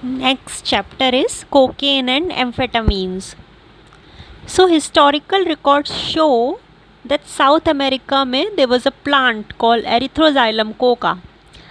Next chapter is cocaine and amphetamines. So historical records show that South America में there was a plant called Erythroxylum coca,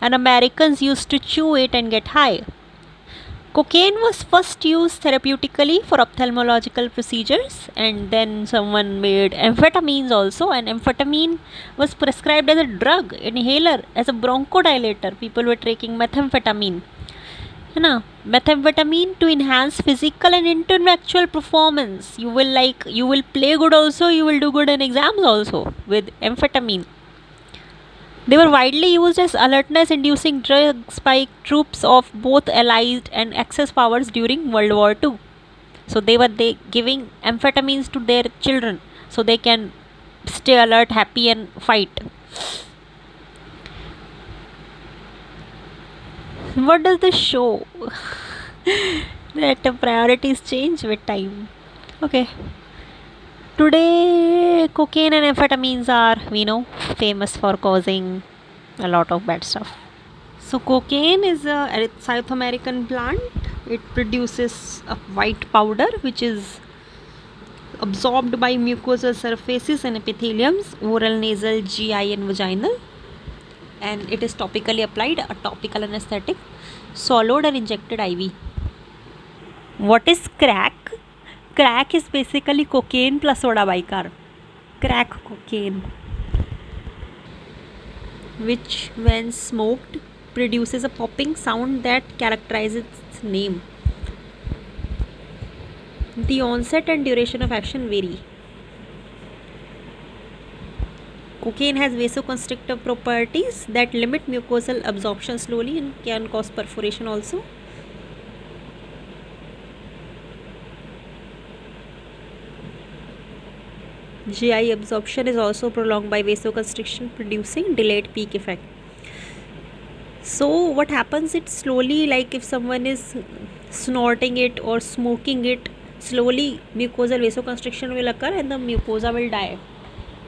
and Americans used to chew it and get high. Cocaine was first used therapeutically for ophthalmological procedures, and then someone made amphetamines also. And amphetamine was prescribed as a drug, inhaler, as a bronchodilator. People were taking methamphetamine. है ना, methamphetamine to enhance physical and intellectual performance. You will play good also, you will do good in exams also with amphetamine. They were widely used as alertness inducing drugs by troops of both allied and Axis powers during World War II. So they were giving amphetamines to their children so they can stay alert, happy, and fight. What does this show? That priorities change with time. Okay. Today, cocaine and amphetamines are, we know, famous for causing a lot of bad stuff. So, cocaine is a South American plant. It produces a white powder which is absorbed by mucosal surfaces and epitheliums, oral, nasal, GI, and vaginal. And it is topically applied, a topical anesthetic, swallowed or injected IV. What is crack? Crack is basically cocaine plus soda bicarb. Crack cocaine, which when smoked produces a popping sound that characterizes its name. The onset and duration of action vary. Cocaine has vasoconstrictive properties that limit mucosal absorption slowly and can cause perforation also. GI absorption is also prolonged by vasoconstriction, producing delayed peak effect. So what happens, it slowly, like if someone is snorting it or smoking it, slowly mucosal vasoconstriction will occur and the mucosa will die,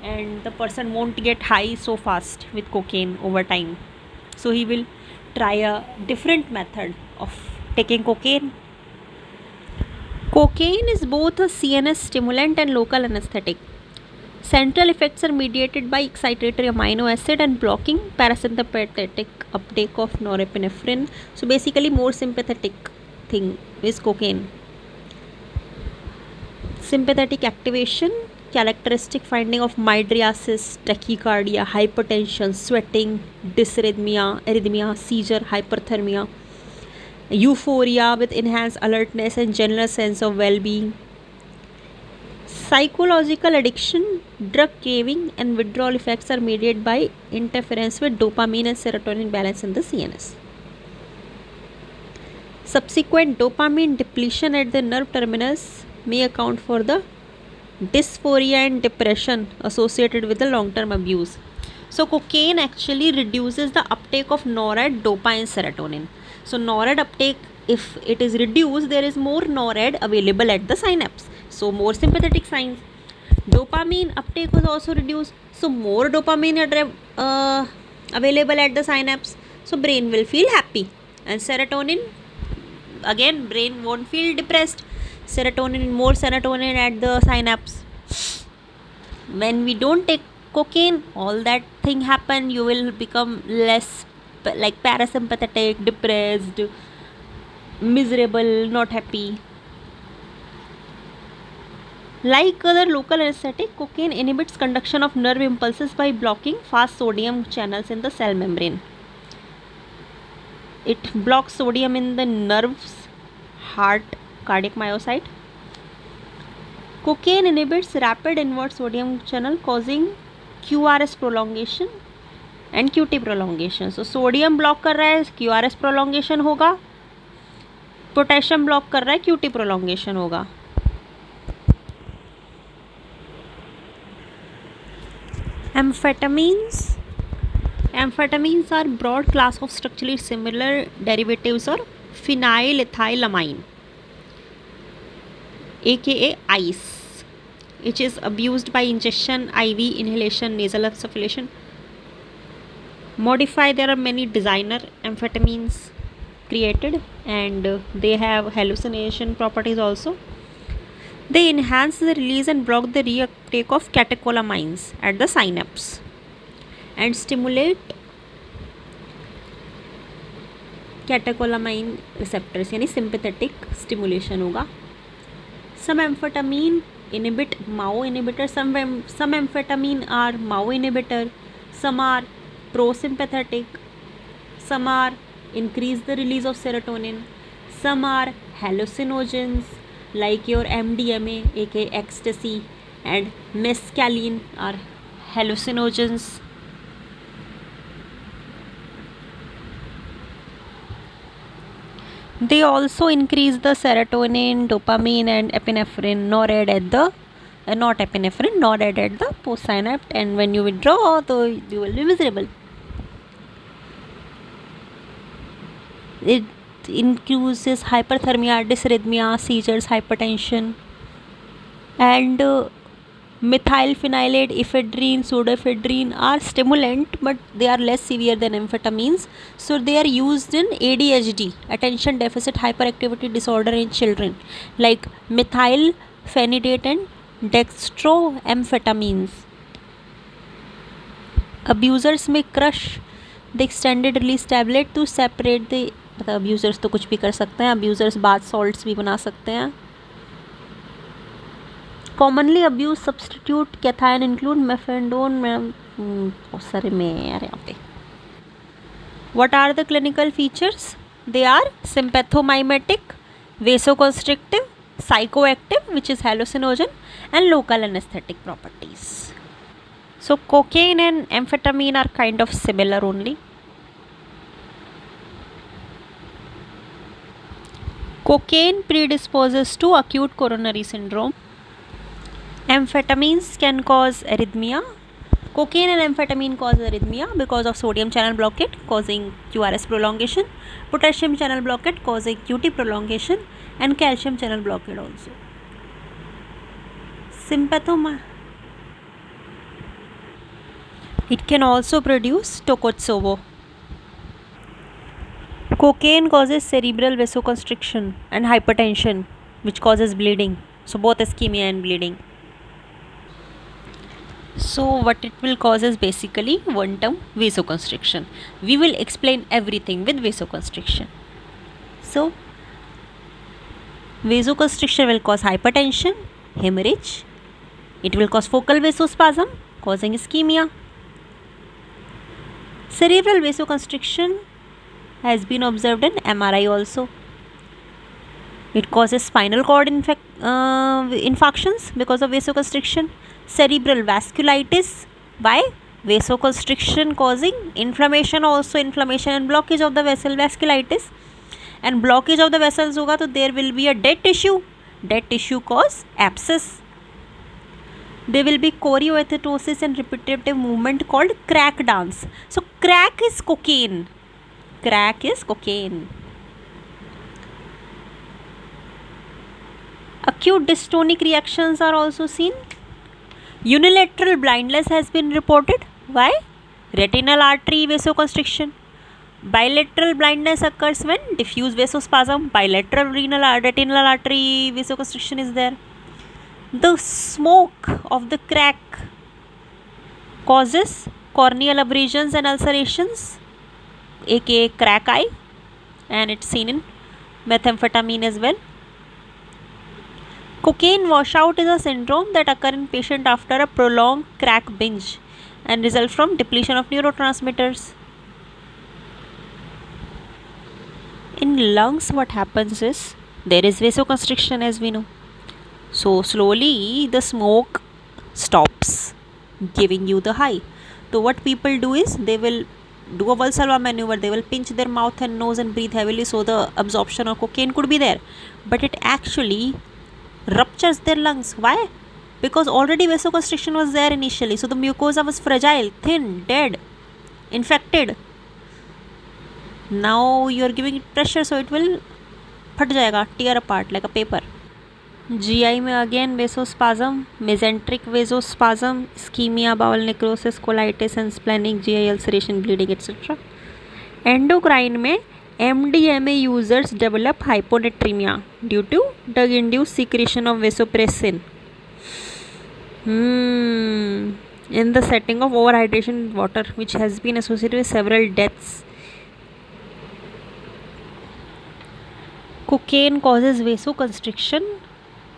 and the person won't get high so fast with cocaine over time. So he will try a different method of taking cocaine. Cocaine is both a CNS stimulant and local anesthetic. Central effects are mediated by excitatory amino acid and blocking parasympathetic uptake of norepinephrine. So basically more sympathetic thing is cocaine. Sympathetic activation, characteristic finding of mydriasis, tachycardia, hypertension, sweating, dysrhythmia, arrhythmia, seizure, hyperthermia, euphoria with enhanced alertness and general sense of well-being. Psychological addiction, drug craving, and withdrawal effects are mediated by interference with dopamine and serotonin balance in the CNS. Subsequent dopamine depletion at the nerve terminus may account for the dysphoria and depression associated with the long-term abuse. So cocaine actually reduces the uptake of NORAD, DOPA, and serotonin. So NORAD uptake, if it is reduced, there is more NORAD available at the synapse. So more sympathetic signs. Dopamine uptake was also reduced. So more dopamine available at the synapse. So brain will feel happy. And serotonin, again brain won't feel depressed. More serotonin at the synapse. When we don't take cocaine, all that thing happen. You will become less like parasympathetic, depressed, miserable, not happy. Like other local anesthetic, cocaine inhibits conduction of nerve impulses by blocking fast sodium channels in the cell membrane. It blocks sodium in the nerves, heart, cardiac myocyte. Cocaine inhibits rapid inward sodium channel, causing QRS prolongation and QT prolongation. So sodium block कर रहा है, QRS prolongation होगा, potassium block कर रहा है, QT prolongation होगा. Amphetamines are broad class of structurally similar derivatives or phenylethylamine, aka ICE, which is abused by ingestion, IV, inhalation, nasal insufflation. There are many designer amphetamines. created, and they have hallucination properties also. They enhance the release and block the reuptake of catecholamines at the synapse and stimulate catecholamine receptors यानी sympathetic stimulation होगा. सम amphetamine inhibit MAO inhibitor. Some amphetamine are MAO inhibitor. Some are pro-sympathetic. Some are increase the release of serotonin. Some are hallucinogens like your MDMA aka ecstasy and mescaline are hallucinogens. They also increase the serotonin, dopamine and epinephrine, not at the postsynapse, and when you withdraw, so you will be miserable. It increases hyperthermia, dysrhythmia, seizures, hypertension, and methylphenylate, ephedrine, pseudoephedrine are stimulant, but they are less severe than amphetamines. So they are used in ADHD, attention deficit hyperactivity disorder in children, like methylphenidate and dextroamphetamines. Abusers may crush the extended release tablet to separate the, मतलब abusers तो कुछ भी कर सकते हैं. abusers bath salts भी बना सकते हैं. Commonly abused substitute cation include methadone. बहुत सारे में यार यहाँ पे. What are the clinical features? They are sympathomimetic, vasoconstrictive, psychoactive, which is hallucinogen, and local anesthetic properties. So cocaine and amphetamine are kind of similar only. Cocaine predisposes to acute coronary syndrome. Amphetamines can cause arrhythmia. Cocaine and amphetamine cause arrhythmia because of sodium channel blockade causing QRS prolongation, potassium channel blockade causing QT prolongation, and calcium channel blockade also. It can also produce Takotsubo. Cocaine causes cerebral vasoconstriction and hypertension, which causes bleeding. So both ischemia and bleeding. So what it will cause is basically one term, vasoconstriction. We will explain everything with vasoconstriction. So vasoconstriction will cause hypertension, hemorrhage. It will cause focal vasospasm causing ischemia. Cerebral vasoconstriction has been observed in MRI also. It causes spinal cord infarctions because of vasoconstriction. Cerebral vasculitis by vasoconstriction causing inflammation also, inflammation and blockage of the vessel, vasculitis, and blockage of the vessels होगा तो there will be a dead tissue cause abscess. There will be chorioathetosis and repetitive movement called crack dance. So crack is cocaine. Acute dystonic reactions are also seen. Unilateral blindness has been reported. Why? Retinal artery vasoconstriction. Bilateral blindness occurs when diffuse vasospasm, bilateral retinal artery vasoconstriction is there. The smoke of the crack causes corneal abrasions and ulcerations, aka crack eye, and it's seen in methamphetamine as well. Cocaine washout is a syndrome that occurs in patient after a prolonged crack binge and result from depletion of neurotransmitters. In lungs, what happens is there is vasoconstriction, as we know. So slowly the smoke stops giving you the high. So what people do is they will do a Valsalva maneuver. They will pinch their mouth and nose and breathe heavily so the absorption of cocaine could be there. But it actually ruptures their lungs. Why? Because already vasoconstriction was there initially. So the mucosa was fragile, thin, dead, infected. Now you are giving it pressure, so it will फट जाएगा, tear apart like a paper. GI में again vasospasm, mesenteric vasospasm, ischemia, bowel necrosis, colitis and splenic GI ulceration, bleeding etc. Endocrine में MDMA users develop hyponatremia due to drug-induced secretion of vasopressin. In the setting of overhydration in water, which has been associated with several deaths. Cocaine causes vasoconstriction,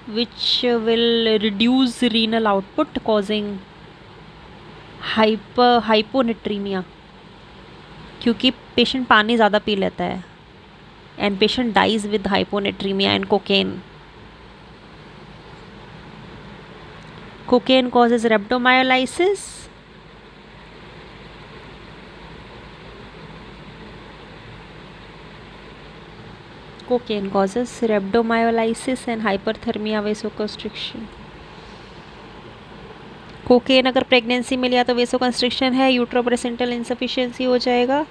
which will reduce renal output, causing hyponatremia, क्योंकि patient पानी ज़्यादा P लेता है, and patient dies with hyponatremia and cocaine. Cocaine causes rhabdomyolysis. Cocaine causes rhabdomyolysis and hyperthermia, vasoconstriction. Cocaine अगर pregnancy में लिया तो vasoconstriction है, यूट्रोप्लेसेंटल इनसफिशिएंसी हो जाएगा,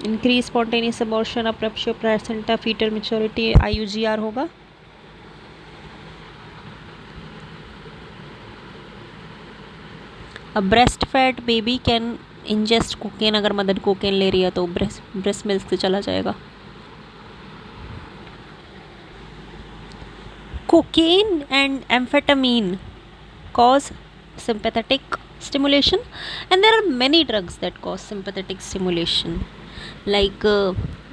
increase spontaneous abortion, abruption placenta, foetal maturity, IUGR होगा. A breast fed baby can ingest cocaine, अगर mother cocaine ले रही है तो ब्रेस्ट मिल्क से चला जाएगा. Cocaine and amphetamine cause sympathetic stimulation, and there are many drugs that cause sympathetic stimulation, like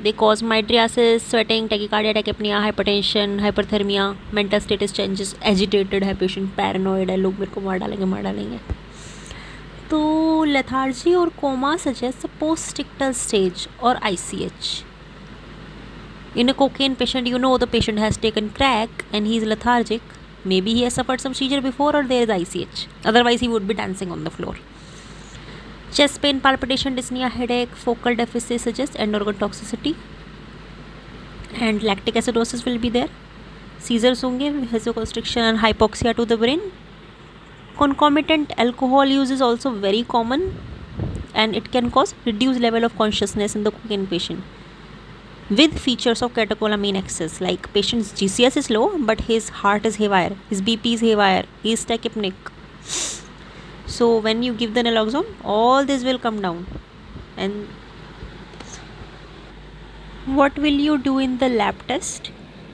they cause mydriasis, sweating, tachycardia, tachypnea, hypertension, hyperthermia, mental status changes, agitated है patient, paranoid है, लोग मेरे को मार डालेंगे. तो lethargy और coma suggests a post-ictal stage or ICH. In a cocaine patient, you know the patient has taken crack and he is lethargic. Maybe he has suffered some seizure before, or there is ICH. Otherwise, he would be dancing on the floor. Chest pain, palpitation, dyspnea, headache, focal deficit suggest end organ toxicity. And lactic acidosis will be there. Seizures होंगे, vasoconstriction and hypoxia to the brain. Concomitant alcohol use is also very common, and it can cause reduced level of consciousness in the cocaine patient, with features of catecholamine excess, like patient's GCS is low but his heart is haywire, his BP is haywire, he is tachypneic. So when you give the naloxone, all this will come down. And what will you do in the lab test?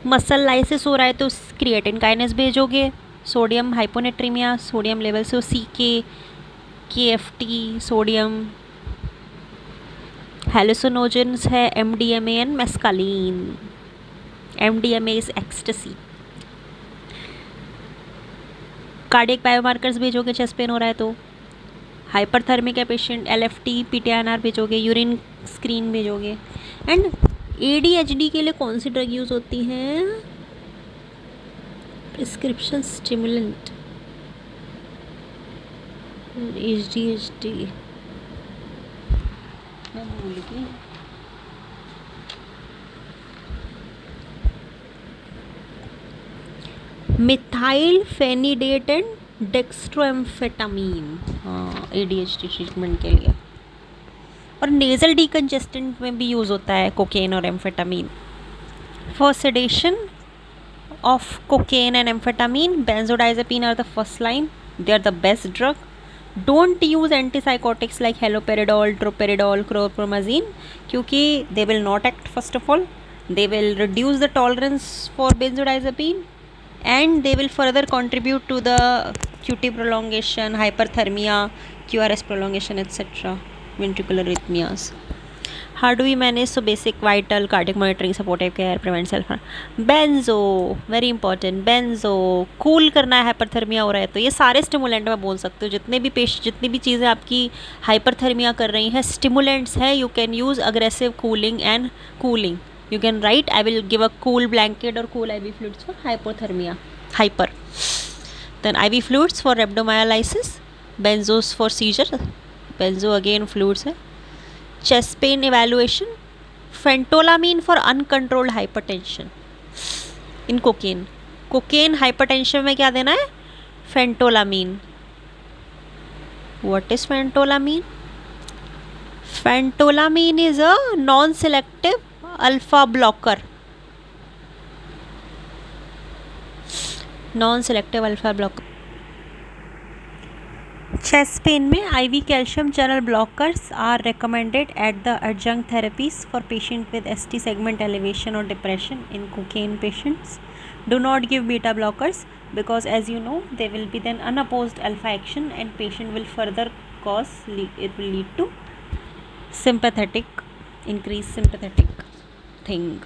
Muscle lysis हो रहा है तो creatine kinase भेजोगे, sodium hyponatraemia, sodium level से CK, KFT, सोडियम, hallucinogens है MDMA and mescaline. MDMA is ecstasy. Cardiac biomarkers भेजोगे, chest pain हो रहा है तो. हाइपरथर्मिक है पेशेंट, LFT, PTNR भेजोगे, यूरिन स्क्रीन भेजोगे. एंड ADHD के लिए कौन सी ड्रग यूज़ होती है? Prescription stimulant, ADHD methyl phenidate and dextroamphetamine, ADHD treatment के लिए. और नेजल डीकंजेस्टेंट में भी यूज़ होता है कोकेन और amphetamine. For sedation of cocaine and amphetamine, benzodiazepine are the first line. They are the best drug. Don't use antipsychotics like haloperidol, droperidol, chlorpromazine, क्योंकि they will not act. First of all, they will reduce the tolerance for benzodiazepine, and they will further contribute to the QT prolongation, hyperthermia, QRS prolongation, etc., ventricular arrhythmias. How do we manage? So basic vital, cardiac monitoring, supportive care, prevent self harm. Benzo very important. Benzo cool करना है, hyperthermia हो रहा है तो. ये सारे stimulant में बोल सकते हो, जितनी भी चीज़ें आपकी हाइपरथर्मिया कर रही हैं स्टिमुलेंट्स है. You can use aggressive cooling and cooling. You can write I will give a cool blanket और cool IV fluids for hypothermia, hyper. Then IV fluids फॉर rhabdomyolysis, benzos for seizure. Benzo again fluids है. Chest pain evaluation, phentolamine for uncontrolled hypertension in cocaine. Cocaine hypertension में क्या देना है? Phentolamine. What is phentolamine? Phentolamine is a non-selective alpha blocker. Non-selective alpha blocker. Chest pain में IV calcium channel blockers are recommended at the adjunct therapies for patient with ST segment elevation or depression in cocaine patients. Do not give beta blockers because, as you know, they will be then unopposed alpha action and patient will further it will lead to increased sympathetic thing.